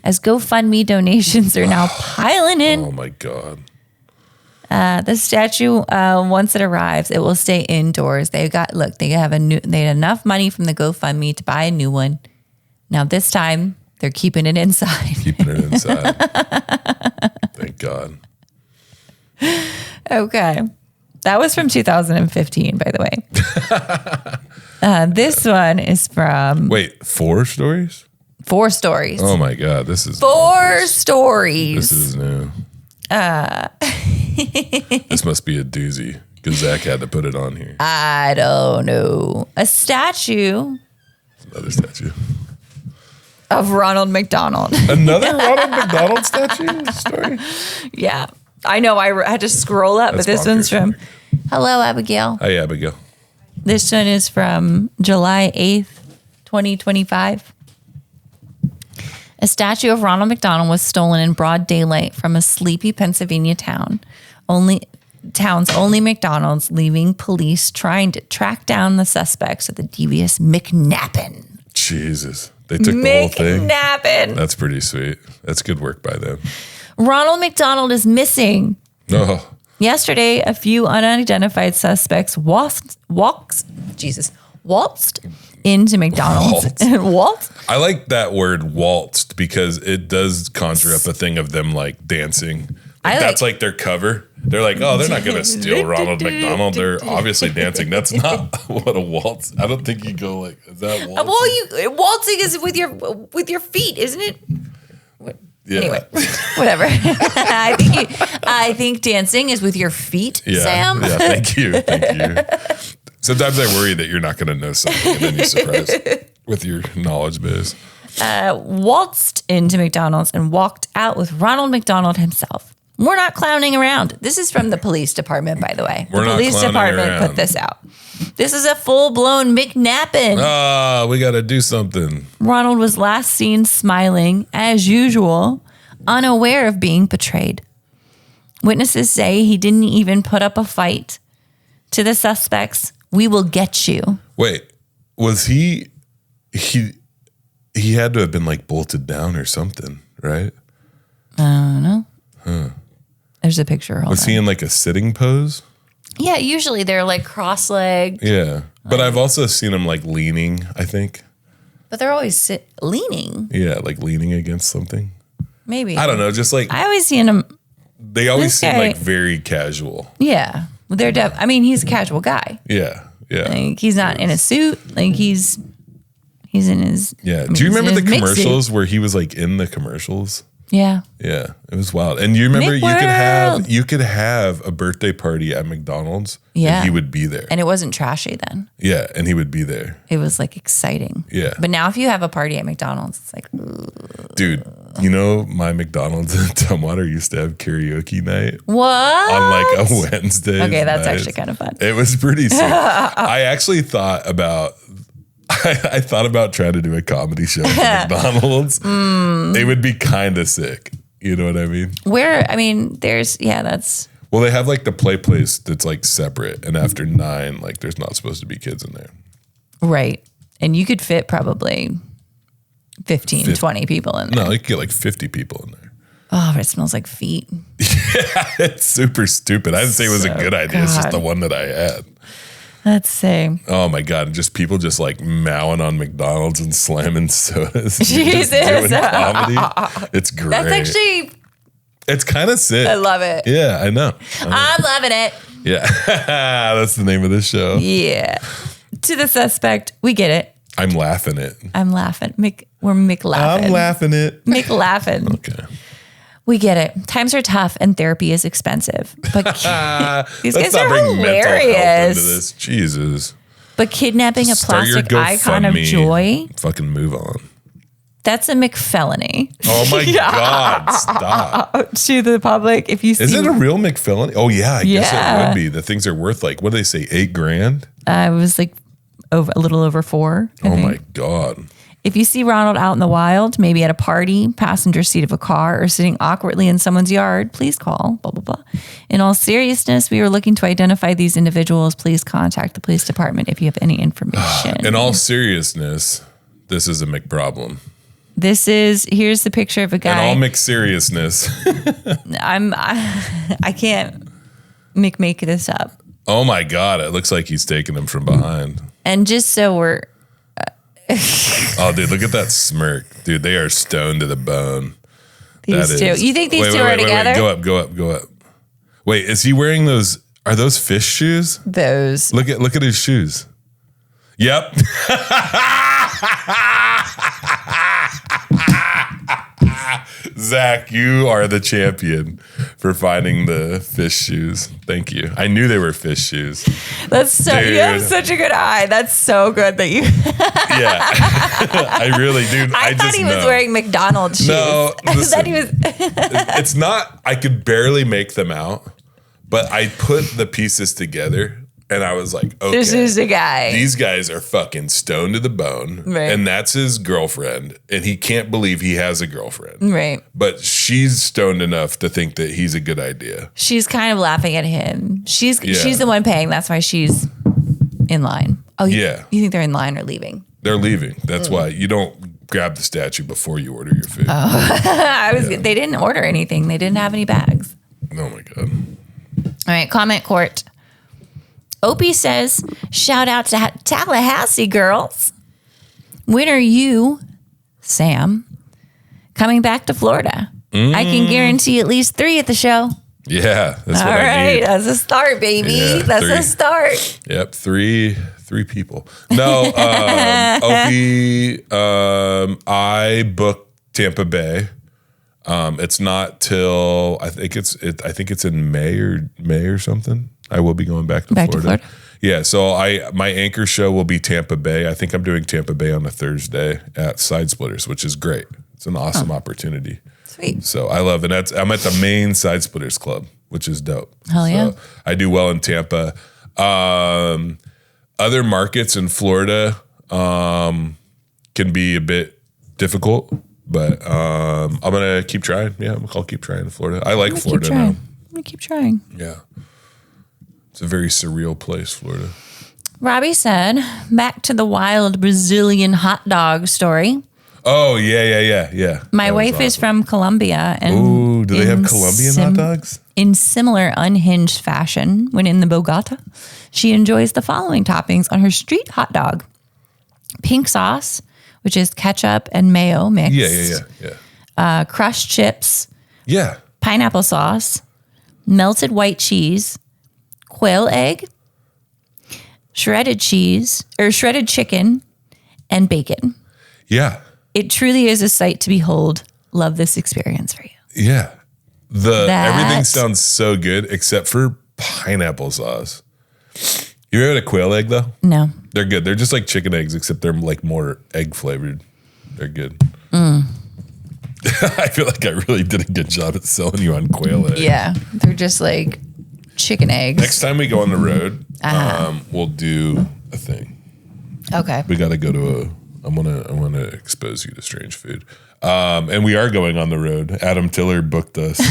As GoFundMe donations are now piling in. Oh my God. The statue, once it arrives, it will stay indoors. They had enough money from the GoFundMe to buy a new one. Now this time they're keeping it inside. Keeping it inside. Thank God. Okay. That was from 2015, by the way. This one is from... Wait, 4 stories? 4 stories. Oh my God, this is 4 stories. This is new. This must be a doozy because Zach had to put it on here. I don't know. A statue. Another statue. Of Ronald McDonald. Another Ronald McDonald statue story? Yeah. I know. I had to scroll up, but this one's from... Hello, Abigail. Hi, Abigail. This one is from July 8th, 2025. A statue of Ronald McDonald was stolen in broad daylight from a sleepy Pennsylvania town's only McDonald's, leaving police trying to track down the suspects of the devious McNapping. Jesus. They took the whole thing? McNapping. That's pretty sweet. That's good work by them. Ronald McDonald is missing. Oh. Yesterday, a few unidentified suspects waltzed into McDonald's. Waltz? I like that word waltzed because it does conjure up a thing of them like dancing. That's like their cover. They're like, oh, they're not going to steal Ronald McDonald. They're obviously dancing. That's not what a waltz. I don't think you go like, is that waltzing? Well, waltzing is with your feet, isn't it? Yeah. Anyway, whatever. I think dancing is with your feet, Sam. Yeah, thank you. Sometimes I worry that you're not going to know something and then you're surprised with your knowledge base. Waltzed into McDonald's and walked out with Ronald McDonald himself. We're not clowning around. This is from the police department, by the way. The police department put this out. This is a full-blown McNapping. We got to do something. Ronald was last seen smiling, as usual, unaware of being betrayed. Witnesses say he didn't even put up a fight. To the suspects, we will get you. Wait, was he had to have been like bolted down or something, right? I don't know. Huh. There's a picture. Was he in like a sitting pose? Yeah, usually they're like cross-legged. Yeah, but I've also seen him like leaning, I think. But they're always leaning. Yeah, like leaning against something. Maybe. I don't know. Just like I always seen him. they always seem like very casual. Yeah. I mean, he's a casual guy. Yeah. Yeah. Like he's not in a suit. Like he's in his. Yeah. I mean, do you remember the mixed commercials suit. where he was like in the commercials? Yeah. Yeah, it was wild. And you remember McWorld. you could have a birthday party at McDonald's. Yeah. And he would be there. And it wasn't trashy then. Yeah, and he would be there. It was like exciting. Yeah. But now if you have a party at McDonald's, it's like, ugh. Dude, you know my McDonald's in Tumwater used to have karaoke night What? on like a Wednesday. Okay, that's actually kind of fun. It was pretty sick. I actually thought about I thought about trying to do a comedy show at McDonald's. It would be kind of sick. You know what I mean? That's. Well, they have like the play place that's like separate. And after 9, like there's not supposed to be kids in there. Right. And you could fit probably 15, 20 people in there. No, you could get like 50 people in there. Oh, but it smells like feet. It's super stupid. I didn't say it was a good idea. It's just the one that I had. Let's see. Oh my God. Just people just like mowing on McDonald's and slamming sodas. Jesus. Just doing comedy. It's great. That's actually, It's kind of sick. I love it. Yeah, I know. I'm loving it. Yeah. That's the name of this show. Yeah. To the suspect, we get it. I'm laughing it. I'm laughing. We're McLaughing. I'm laughing it. McLaughing. Okay. We get it. Times are tough and therapy is expensive. But these Let's guys are not bring mental health into hilarious. this. Jesus. But kidnapping a Start your plastic icon of GoFundMe. joy, Fucking move on. that's a McFelony. Oh my God. Stop. To the public, if you see. Is it a real McFelony? Oh yeah, I guess it Yeah. would be. The things are worth like, what do they say, $8,000? It was like a little over 4. I Oh think. my God. If you see Ronald out in the wild, maybe at a party, passenger seat of a car, or sitting awkwardly in someone's yard, please call, blah, blah, blah. In all seriousness, we are looking to identify these individuals. Please contact the police department if you have any information. In all seriousness, this is a McProblem. Here's the picture of a In guy. all McSeriousness. I can't make this up. Oh my God. It looks like he's taking them from behind. And just so we're, Oh, dude, look at that smirk. Dude, they are stoned to the bone. these two. You think these two are together? Go up. Wait, is he wearing those? Are those fish shoes? Those. Look at his shoes. Yep. Zach, you are the champion for finding the fish shoes. Thank you. I knew they were fish shoes. That's so. You have such a good eye. That's so good that you. Yeah, I really do. I thought he was wearing McDonald's shoes. No, I listen, thought he was. it's not. I could barely make them out, but I put the pieces together. And I was like, okay, This is a guy. These guys are fucking stoned to the bone. Right. And that's his girlfriend. And he can't believe he has a girlfriend. Right. But she's stoned enough to think that he's a good idea. She's kind of laughing at him. She's the one paying. That's why she's in line. Oh, you think they're in line or leaving? They're leaving. That's why you don't grab the statue before you order your food. They didn't order anything. They didn't have any bags. Oh my God. All right, comment court. Opie says, shout out to Tallahassee girls. When are you, Sam, coming back to Florida? I can guarantee at least 3 at the show. Yeah, that's All what I right, need. that's a start, baby. Yeah, that's 3. a start. Yep, three people. No, Opie, I booked Tampa Bay. It's not till I think it's in May or something. I will be going back to Florida. Yeah, so my anchor show will be Tampa Bay. I think I'm doing Tampa Bay on a Thursday at Side Splitters, which is great. It's an awesome opportunity. Sweet. So I love it. I'm at the main Side Splitters Club, which is dope. Hell yeah. So I do well in Tampa. Other markets in Florida can be a bit difficult, but I'm gonna keep trying. Yeah, I'll keep trying in Florida. I like Florida now. I'm gonna keep trying. Yeah. It's a very surreal place, Florida. Robbie said, back to the wild Brazilian hot dog story. Oh, yeah. My wife is from Colombia. And ooh, do they have Colombian hot dogs? In similar unhinged fashion, when in the Bogota, she enjoys the following toppings on her street hot dog. Pink sauce, which is ketchup and mayo mixed. Yeah. crushed chips, Yeah. pineapple sauce, melted white cheese, quail egg, shredded cheese or shredded chicken, and bacon. Yeah. It truly is a sight to behold. Love this experience for you. Yeah. Everything sounds so good except for pineapple sauce. You ever had a quail egg though? No. They're good. They're just like chicken eggs, except they're like more egg flavored. They're good. I feel like I really did a good job at selling you on quail eggs. Yeah. They're just like chicken eggs. Next time we go on the road, we'll do a thing. Okay. We got to go to I want to expose you to strange food. And we are going on the road. Adam Tiller booked us.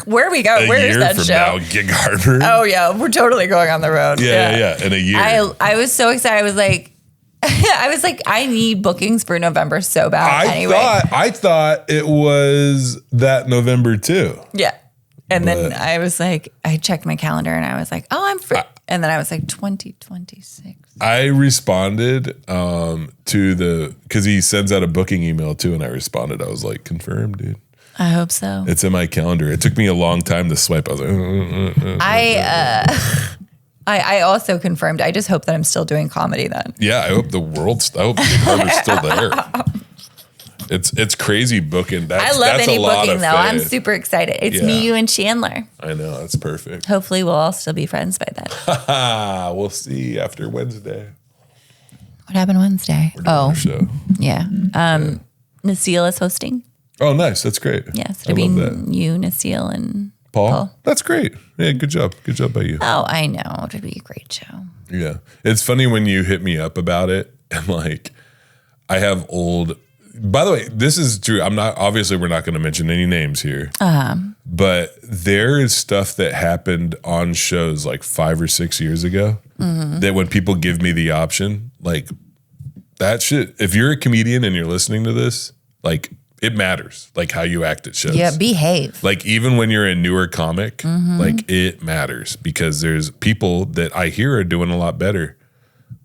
Where are we going? Where is that from show? now, Gig Harbor. Oh yeah, we're totally going on the road. Yeah. In a year. I was so excited. I was like, I need bookings for November so bad. I thought it was that November too. Yeah. And then I was like, I checked my calendar and I was like, oh, I'm free. And then I was like, 2026. I responded because he sends out a booking email too, and I responded. I was like, confirmed, dude. I hope so. It's in my calendar. It took me a long time to swipe. I was like, I also confirmed. I just hope that I'm still doing comedy then. Yeah, I hope Gig Harbor's still there. It's crazy booking. I love any booking though. I'm super excited. It's me, you, and Chandler. I know, that's perfect. Hopefully we'll all still be friends by then. We'll see after Wednesday. What happened Wednesday? Our show. Yeah. Naseel is hosting. Oh, nice. That's great. Yes, it'll be you, Naseel, and Paul. That's great. Yeah, good job. Good job by you. Oh, I know. It'll be a great show. Yeah. It's funny when you hit me up about it and like I have old. By the way, this is true. Obviously we're not going to mention any names here. But there is stuff that happened on shows like 5 or 6 years ago that when people give me the option, like that shit, if you're a comedian and you're listening to this, like it matters, like how you act at shows. Yeah, behave. Like even when you're a newer comic, like it matters because there's people that I hear are doing a lot better.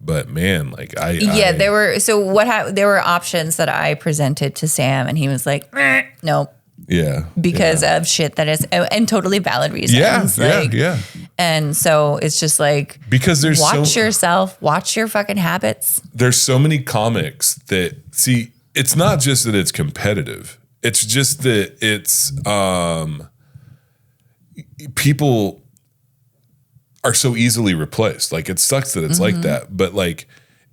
But man, like there were options that I presented to Sam and he was like, nope. Yeah. Because of shit that is, and totally valid reasons. Yeah. And so it's just like, because watch yourself, watch your fucking habits. There's so many comics that see, it's not just that it's competitive. It's just that it's, people are so easily replaced. Like it sucks that it's like that. But like,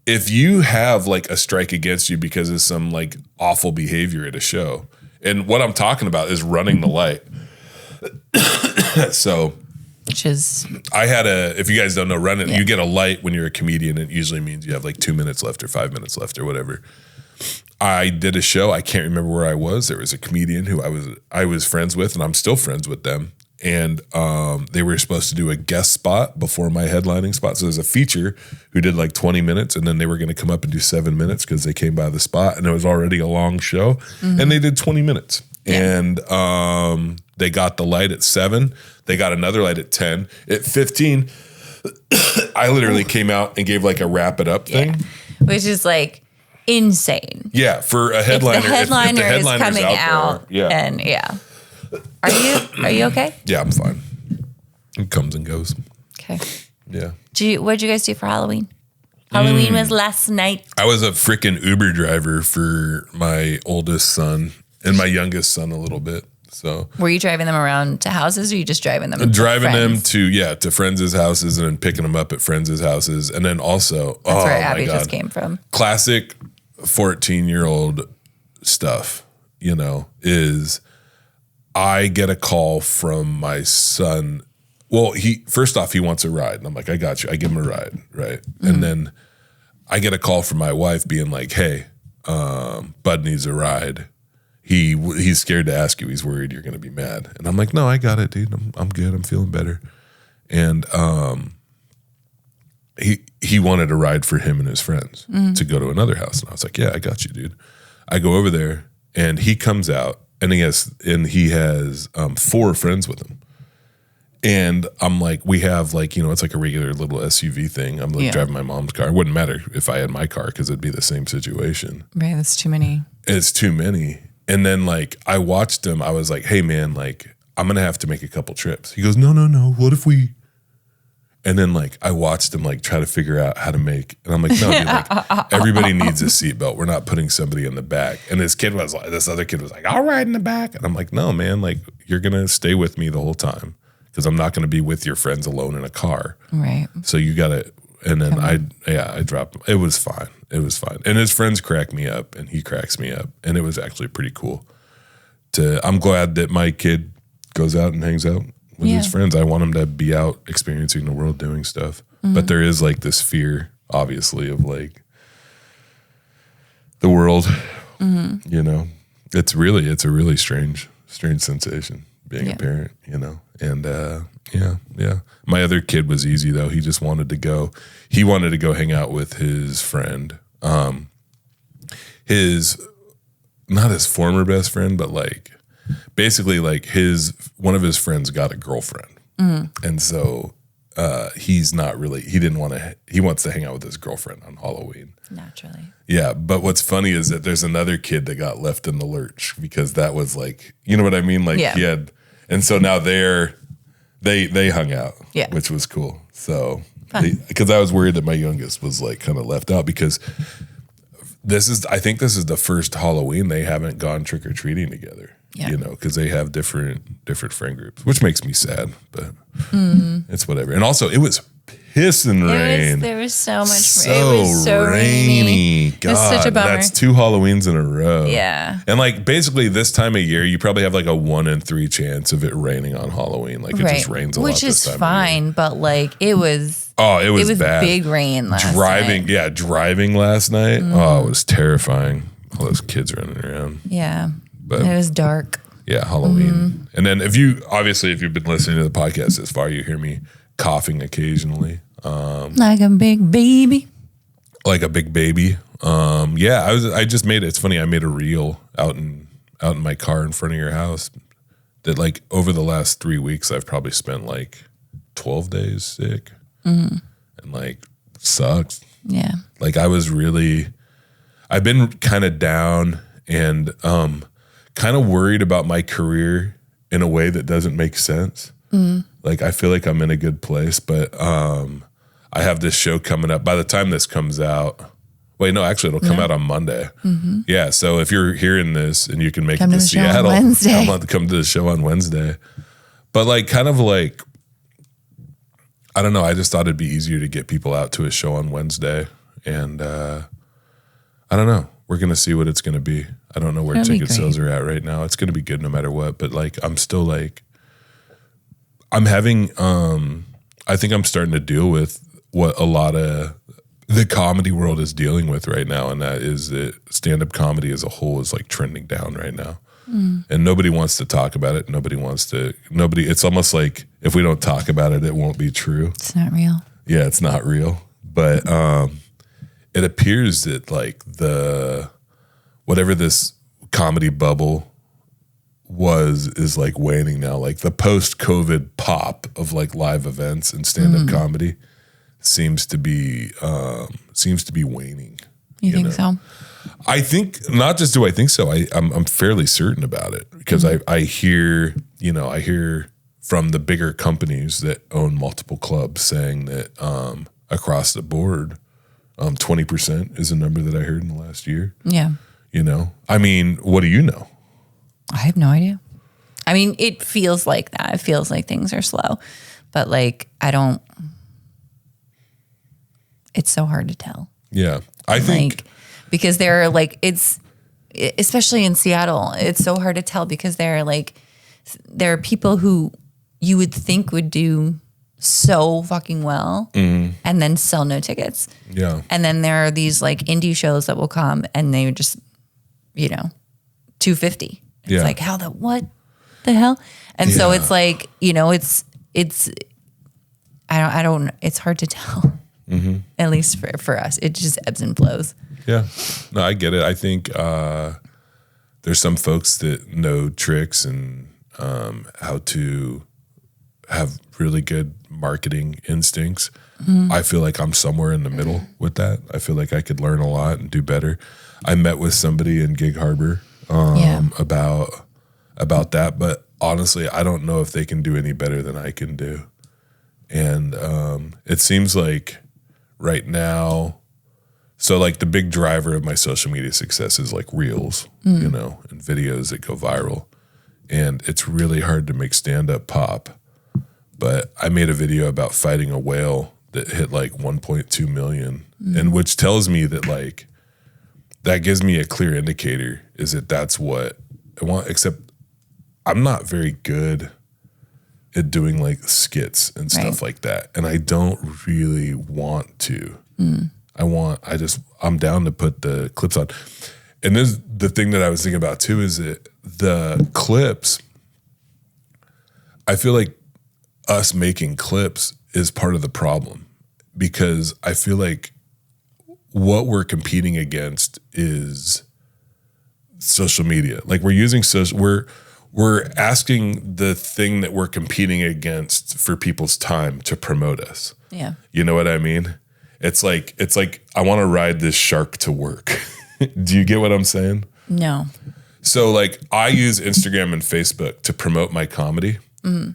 if you have like a strike against you because of some like awful behavior at a show, and what I'm talking about is running the light. So, which is, if you guys don't know, you get a light when you're a comedian. It usually means you have like 2 minutes left or 5 minutes left or whatever. I did a show. I can't remember where I was. There was a comedian who I was friends with, and I'm still friends with them. And they were supposed to do a guest spot before my headlining spot. So there's a feature who did like 20 minutes, and then they were going to come up and do 7 minutes because they came by the spot, and it was already a long show. And they did 20 minutes. Yeah. And they got the light at 7. They got another light at 10. At 15, I literally came out and gave like a wrap it up thing. Which is like insane. Yeah, for a headliner. If the headliner is coming out. There, and Are you okay? Yeah, I'm fine. It comes and goes. Okay. Yeah. What did you guys do for Halloween? Halloween was last night. I was a freaking Uber driver for my oldest son and my youngest son a little bit. So were you driving them around to houses, or you just driving them? Driving them to friends' houses and then picking them up at friends' houses, and then also that's where Abby just came from. Classic 14-year-old stuff. Is I get a call from my son. Well, first off, he wants a ride. And I'm like, I got you. I give him a ride, right? And then I get a call from my wife being like, hey, Bud needs a ride. He's scared to ask you. He's worried you're going to be mad. And I'm like, no, I got it, dude. I'm good. I'm feeling better. And he wanted a ride for him and his friends to go to another house. And I was like, yeah, I got you, dude. I go over there, and he comes out. And he has 4 friends with him. And I'm like, we have like, it's like a regular little SUV thing. I'm like driving my mom's car. It wouldn't matter if I had my car because it'd be the same situation. Right, that's too many. It's too many. And then like I watched him. I was like, hey man, like I'm gonna have to make a couple trips. He goes, no. What if we? And then like I watched him like try to figure out how to make. And I'm like, no, dude, like everybody needs a seatbelt. We're not putting somebody in the back. And this other kid was like, I'll ride in the back. And I'm like, no, man, like you're gonna stay with me the whole time because I'm not gonna be with your friends alone in a car. Right. So you gotta. And then I dropped him. It was fine. And his friends crack me up and he cracks me up. And it was actually pretty cool. I'm glad that my kid goes out and hangs out with his friends. I want him to be out experiencing the world, doing stuff. But there is like this fear, obviously, of like the world, you know, it's a really strange sensation being a parent, you know? And, yeah. My other kid was easy though. He just wanted to go. He wanted to go hang out with his friend. Not his former best friend, but like basically like one of his friends got a girlfriend. And so he wants to hang out with his girlfriend on Halloween. Naturally. Yeah. But what's funny is that there's another kid that got left in the lurch because that was like, you know what I mean? Like and so now they hung out, which was cool. So, because I was worried that my youngest was like kind of left out because I think this is the first Halloween they haven't gone trick or treating together. Yeah. You know, because they have different friend groups, which makes me sad, but it's whatever. And also, it was pissing rain. There was so much rain. It was so rainy. God, it was such a bummer. That's 2 Halloweens in a row. Yeah. And like basically this time of year, you probably have like a 1 in 3 chance of it raining on Halloween. Like it just rains a lot. Which is fine, but like it was. Oh, it was bad. Big rain last night. Yeah, driving last night. Oh, it was terrifying. All those kids running around. Yeah. But it was dark. Yeah, Halloween. And then if you've been listening to the podcast this far, you hear me coughing occasionally. Like a big baby. Like a big baby. I just made it. It's funny. I made a reel out in my car in front of your house that like over the last 3 weeks, I've probably spent like 12 days sick. And like sucks. Yeah. Like I've been kind of down and kind of worried about my career in a way that doesn't make sense. Like I feel like I'm in a good place, but I have this show coming up. By the time this comes out, wait, no, actually it'll come out on Monday. Yeah, so if you're hearing this and you can make it to Seattle, come to the show on Wednesday. But like kind of like, I don't know, I just thought it'd be easier to get people out to a show on Wednesday. And I don't know. We're going to see what it's going to be. I don't know where ticket sales are at right now. It's going to be good no matter what. But like, I'm still like, I'm having, I think I'm starting to deal with what a lot of the comedy world is dealing with right now. And that is that stand-up comedy as a whole is like trending down right now. And nobody wants to talk about it. It's almost like if we don't talk about it, it won't be true. It's not real. Yeah, it's not real. But it appears that like whatever this comedy bubble is like waning now. Like the post-COVID pop of like live events and stand-up comedy seems to be waning. You think so? I think not just do I think so. I'm fairly certain about it because I hear from the bigger companies that own multiple clubs saying that across the board, 20% is a number that I heard in the last year. Yeah. You know, I mean, what do you know? I have no idea. I mean, it feels like that. It feels like things are slow, but like it's so hard to tell. Yeah. I think because there are like, especially in Seattle, it's so hard to tell because there are people who you would think would do so fucking well and then sell no tickets. Yeah. And then there are these like indie shows that will come and they would just, $250. It's like, what the hell? And so it's like, it's hard to tell. At least for us, it just ebbs and flows. Yeah, no, I get it. I think there's some folks that know tricks and how to have really good marketing instincts. I feel like I'm somewhere in the middle with that. I feel like I could learn a lot and do better. I met with somebody in Gig Harbor about that. But honestly, I don't know if they can do any better than I can do. And it seems like right now, so like the big driver of my social media success is like reels, you know, and videos that go viral. And it's really hard to make stand-up pop. But I made a video about fighting a whale that hit like 1.2 million, and which tells me that like, that gives me a clear indicator is that that's what I want, except I'm not very good at doing like skits and stuff like that. And I don't really want to. I'm down to put the clips on. And this, the thing that I was thinking about too, is that the clips, I feel like us making clips is part of the problem, because I feel like what we're competing against is social media. Like we're using we're asking the thing that we're competing against for people's time to promote us. Yeah. You know what I mean? It's like I want to ride this shark to work. Do you get what I'm saying? No. So like I use Instagram and Facebook to promote my comedy,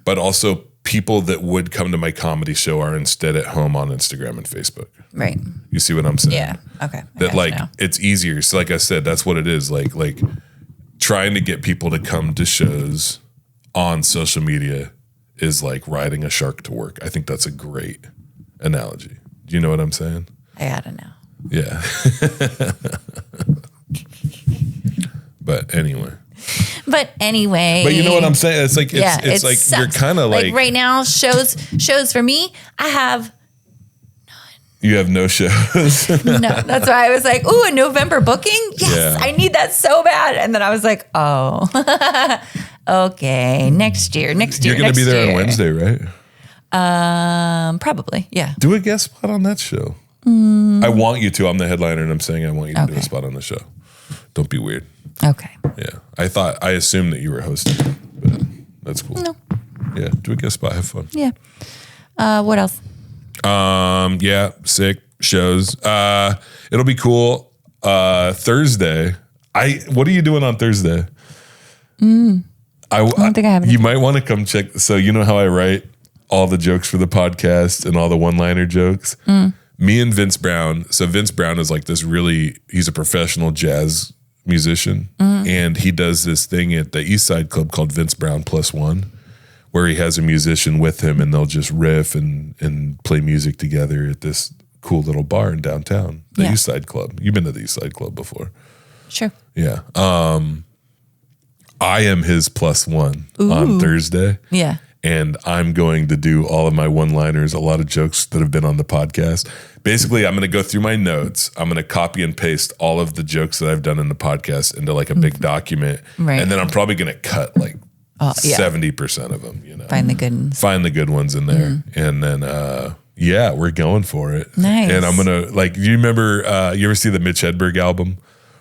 but also people that would come to my comedy show are instead at home on Instagram and Facebook. Right. You see what I'm saying? Yeah. Okay. That like it's easier. So like I said, that's what it is. Like trying to get people to come to shows on social media is like riding a shark to work. I think that's a great analogy. Do you know what I'm saying? I gotta know. Yeah. But anyway. But you know what I'm saying? It's like it's like sucks. you're kind of like right now shows for me. I have you have no shows. no. That's why I was like, ooh, a November booking. Yes, I need that so bad. And then I was like, oh, okay, next year. You're gonna be there on Wednesday, right? Probably, yeah. Do a guest spot on that show. I want you to. I'm the headliner, and I'm saying I want you to do a spot on the show. Don't be weird. Okay. Yeah. I assumed that you were hosting, but that's cool. No. Yeah. Do a guest spot. Have fun. Yeah. What else? Yeah. Sick shows. It'll be cool. Thursday. What are you doing on Thursday? I don't think I have. You might want to come check. So you know how I write all the jokes for the podcast and all the one-liner jokes? Me and Vince Brown. So Vince Brown is like this he's a professional jazz musician, and he does this thing at the East Side Club called Vince Brown +1, where he has a musician with him and they'll just riff and play music together at this cool little bar in downtown, the East Side Club. You've been to the East Side Club before. Sure. Yeah. I am his +1 on Thursday. Yeah. And I'm going to do all of my one-liners, a lot of jokes that have been on the podcast. Basically, I'm going to go through my notes. I'm going to copy and paste all of the jokes that I've done in the podcast into like a big document. Right. And then I'm probably going to cut like 70% of them, you know. Find the good ones. Find the good ones in there. And then, we're going for it. Nice. And I'm going to, like, do you remember, you ever see the Mitch Hedberg album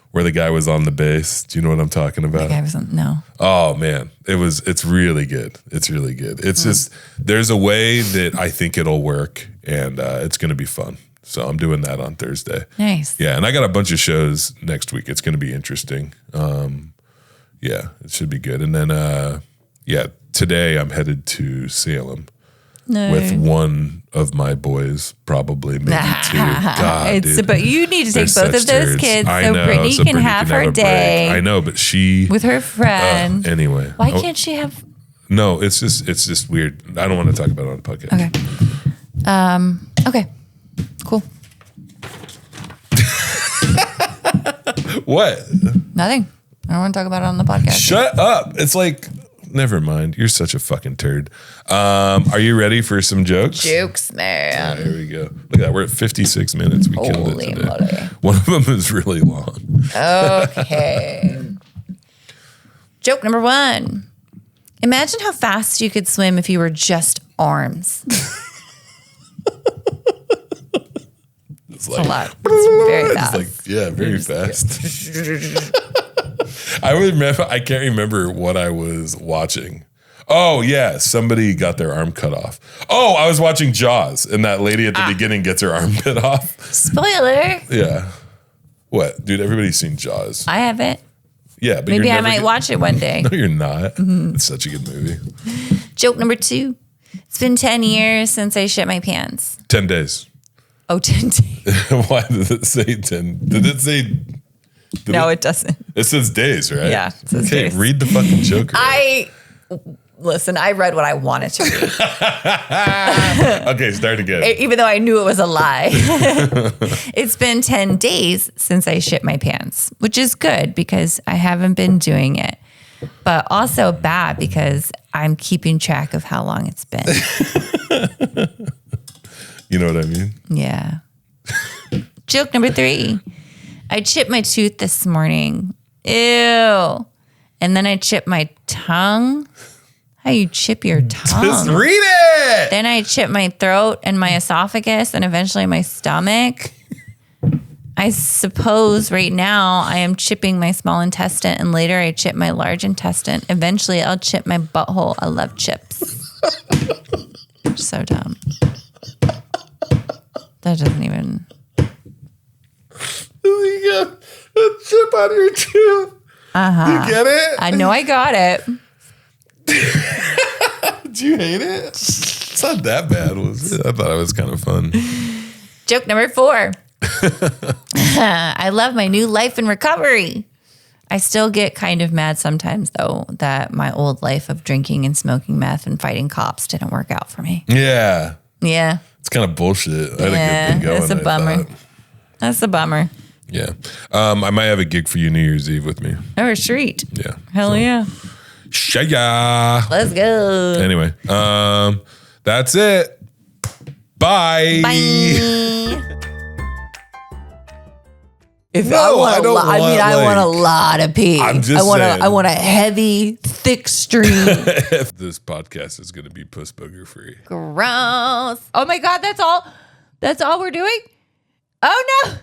where the guy was on the bass? Do you know what I'm talking about? The guy was on, no. Oh man, it's really good. It's really good. It's just, there's a way that I think it'll work, and it's going to be fun. So I'm doing that on Thursday. Nice. Yeah. And I got a bunch of shows next week. It's going to be interesting. Yeah, it should be good. And then, today I'm headed to Salem with one of my boys, probably maybe two. God, dude. But you need to take both of those kids so Brittany can have her day. I know, but she with her friend. Anyway, why can't she have? No, it's just weird. I don't want to talk about it on the podcast. Okay. Okay. Cool. What? Nothing. I don't want to talk about it on the podcast. Shut up. It's like, never mind. You're such a fucking turd. Are you ready for some jokes? Jokes, man. Here we go. Look at that. We're at 56 minutes. We killed it today. Moly. One of them is really long. Okay. Joke number 1. Imagine how fast you could swim if you were just arms. It's a lot. It's very fast. It's like, very fast. I can't remember what I was watching. Oh, yeah. Somebody got their arm cut off. Oh, I was watching Jaws, and that lady at the beginning gets her arm bit off. Spoiler. Yeah. What? Dude, everybody's seen Jaws. I haven't. Yeah, but Maybe I might watch it one day. No, you're not. It's such a good movie. Joke number 2. It's been 10 years since I shit my pants. 10 days. Oh, 10 days. Why did it say 10? Did it say? No, it doesn't. It says days, right? Yeah, it says days. Read the fucking joke. Listen, I read what I wanted to read. Okay, start again. Even though I knew it was a lie. It's been 10 days since I shit my pants, which is good because I haven't been doing it. But also bad because I'm keeping track of how long it's been. You know what I mean? Yeah. Joke number 3. I chipped my tooth this morning. Ew. And then I chipped my tongue. How you chip your tongue? Just read it. Then I chip my throat and my esophagus and eventually my stomach. I suppose right now I am chipping my small intestine and later I chip my large intestine. Eventually I'll chip my butthole. I love chips. So dumb. That doesn't even. You got a chip out of your tooth. You get it? I know I got it. Did you hate it? It's not that bad, was it? I thought it was kind of fun. Joke number 4. I love my new life in recovery. I still get kind of mad sometimes, though, that my old life of drinking and smoking meth and fighting cops didn't work out for me. Yeah. Yeah. It's kind of bullshit. I had a good thing going. That's a bummer. That's a bummer. Yeah. I might have a gig for you New Year's Eve with me. Oh, street. Yeah. Hell yeah. Shaya. Let's go. Anyway, that's it. Bye. Bye. I want a lot of pee. I'm just saying. I want a heavy, thick stream. This podcast is going to be puss booger free. Gross. Oh my God, that's all we're doing? Oh no.